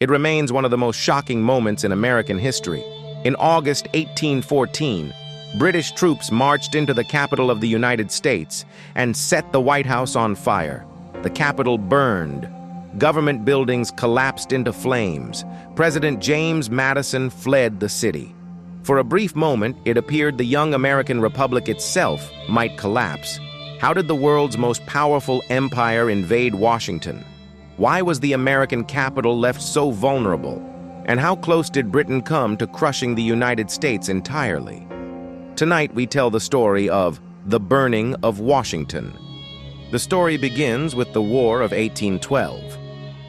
It remains one of the most shocking moments in American history. In August 1814, British troops marched into the capital of the United States and set the White House on fire. The Capitol burned. Government buildings collapsed into flames. President James Madison fled the city. For a brief moment, it appeared the young American Republic itself might collapse. How did the world's most powerful empire invade Washington? Why was the American capital left so vulnerable? And how close did Britain come to crushing the United States entirely? Tonight, we tell the story of the burning of Washington. The story begins with the War of 1812.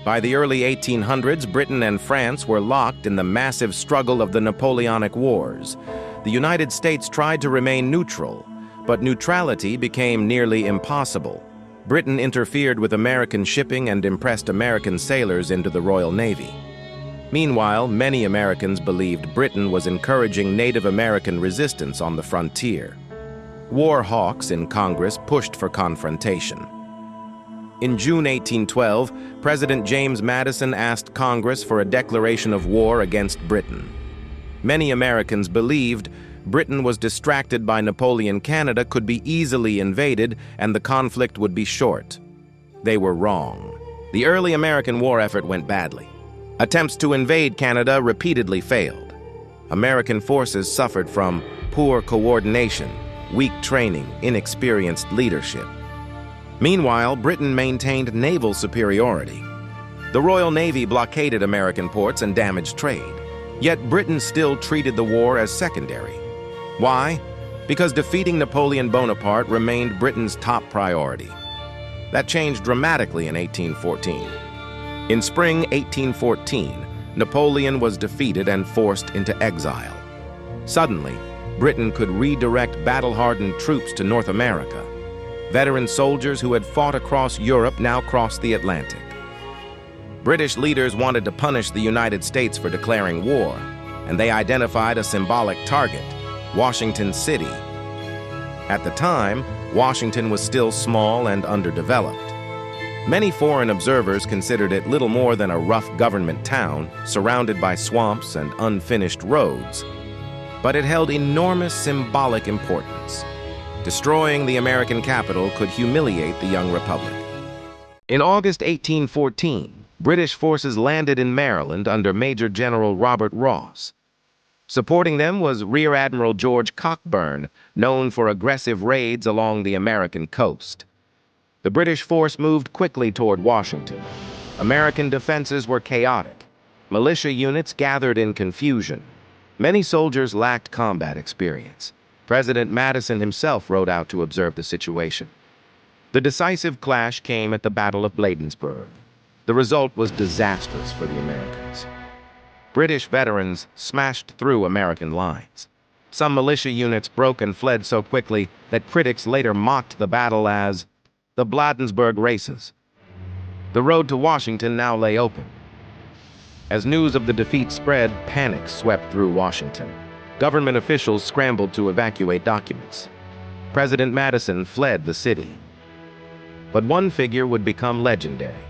By the early 1800s, Britain and France were locked in the massive struggle of the Napoleonic Wars. The United States tried to remain neutral, but neutrality became nearly impossible. Britain interfered with American shipping and impressed American sailors into the Royal Navy. Meanwhile, many Americans believed Britain was encouraging Native American resistance on the frontier. War hawks in Congress pushed for confrontation. In June 1812, President James Madison asked Congress for a declaration of war against Britain. Many Americans believed Britain was distracted by Napoleon. Canada could be easily invaded and the conflict would be short. They were wrong. The early American war effort went badly. Attempts to invade Canada repeatedly failed. American forces suffered from poor coordination, weak training, inexperienced leadership. Meanwhile, Britain maintained naval superiority. The Royal Navy blockaded American ports and damaged trade. Yet Britain still treated the war as secondary. Why? Because defeating Napoleon Bonaparte remained Britain's top priority. That changed dramatically in 1814. In spring 1814, Napoleon was defeated and forced into exile. Suddenly, Britain could redirect battle-hardened troops to North America. Veteran soldiers who had fought across Europe now crossed the Atlantic. British leaders wanted to punish the United States for declaring war, and they identified a symbolic target, Washington City. At the time, Washington was still small and underdeveloped. Many foreign observers considered it little more than a rough government town surrounded by swamps and unfinished roads. But it held enormous symbolic importance. Destroying the American capital could humiliate the young republic. In August 1814, British forces landed in Maryland under Major General Robert Ross. Supporting them was Rear Admiral George Cockburn, known for aggressive raids along the American coast. The British force moved quickly toward Washington. American defenses were chaotic. Militia units gathered in confusion. Many soldiers lacked combat experience. President Madison himself rode out to observe the situation. The decisive clash came at the Battle of Bladensburg. The result was disastrous for the Americans. British veterans smashed through American lines. Some militia units broke and fled so quickly that critics later mocked the battle as the Bladensburg races. The road to Washington now lay open. As news of the defeat spread, panic swept through Washington. Government officials scrambled to evacuate documents. President Madison fled the city. But one figure would become legendary: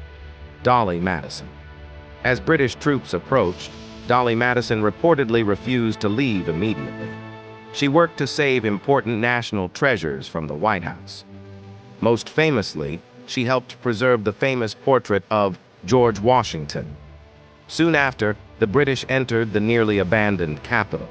Dolly Madison. As British troops approached, Dolly Madison reportedly refused to leave immediately. She worked to save important national treasures from the White House. Most famously, she helped preserve the famous portrait of George Washington. Soon after, the British entered the nearly abandoned Capitol.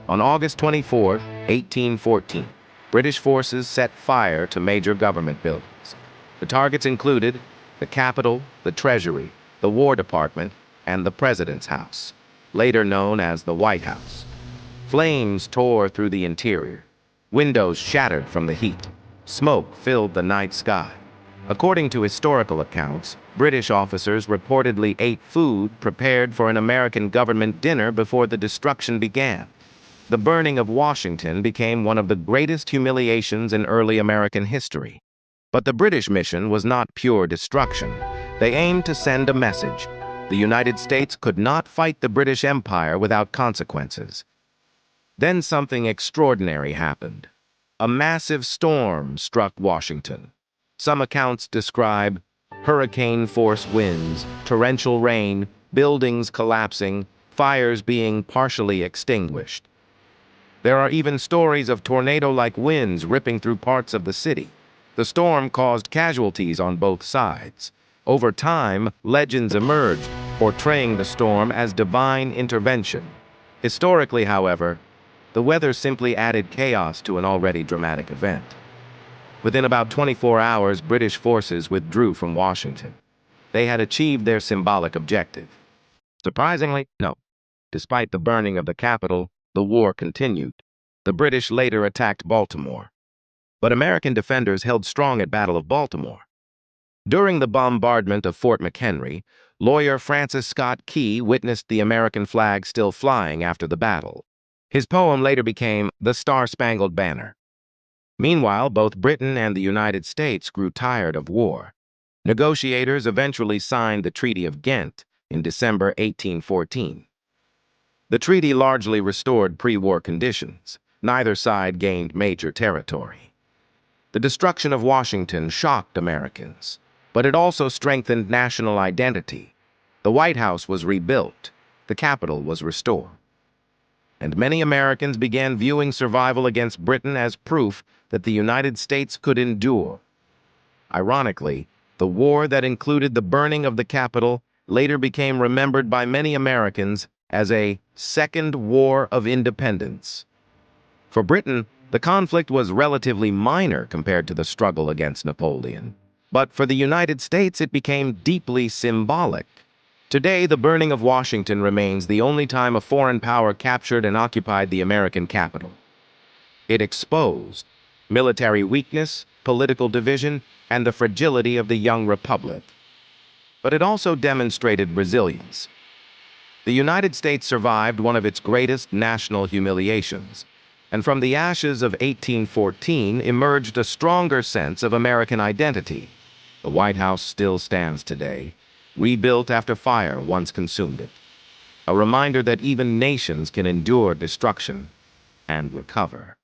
On August 24, 1814, British forces set fire to major government buildings. The targets included the Capitol, the Treasury, the War Department, and the President's House, later known as the White House. Flames tore through the interior. Windows shattered from the heat. Smoke filled the night sky. According to historical accounts, British officers reportedly ate food prepared for an American government dinner before the destruction began. The burning of Washington became one of the greatest humiliations in early American history. But the British mission was not pure destruction. They aimed to send a message. The United States could not fight the British Empire without consequences. Then something extraordinary happened. A massive storm struck Washington. Some accounts describe hurricane-force winds, torrential rain, buildings collapsing, fires being partially extinguished. There are even stories of tornado-like winds ripping through parts of the city. The storm caused casualties on both sides. Over time, legends emerged, portraying the storm as divine intervention. Historically, however, the weather simply added chaos to an already dramatic event. Within about 24 hours, British forces withdrew from Washington. They had achieved their symbolic objective. Surprisingly, no. Despite the burning of the Capitol, the war continued. The British later attacked Baltimore, but American defenders held strong at Battle of Baltimore. During the bombardment of Fort McHenry, lawyer Francis Scott Key witnessed the American flag still flying after the battle. His poem later became The Star-Spangled Banner. Meanwhile, both Britain and the United States grew tired of war. Negotiators eventually signed the Treaty of Ghent in December 1814. The treaty largely restored pre-war conditions. Neither side gained major territory. The destruction of Washington shocked Americans, but it also strengthened national identity. The White House was rebuilt, the Capitol was restored, and many Americans began viewing survival against Britain as proof that the United States could endure. Ironically, the war that included the burning of the Capitol later became remembered by many Americans as a Second War of Independence. For Britain, the conflict was relatively minor compared to the struggle against Napoleon. But for the United States, it became deeply symbolic. Today, the burning of Washington remains the only time a foreign power captured and occupied the American capital. It exposed military weakness, political division, and the fragility of the young republic. But it also demonstrated resilience. The United States survived one of its greatest national humiliations, and from the ashes of 1814 emerged a stronger sense of American identity. The White House still stands today, rebuilt after fire once consumed it, a reminder that even nations can endure destruction and recover.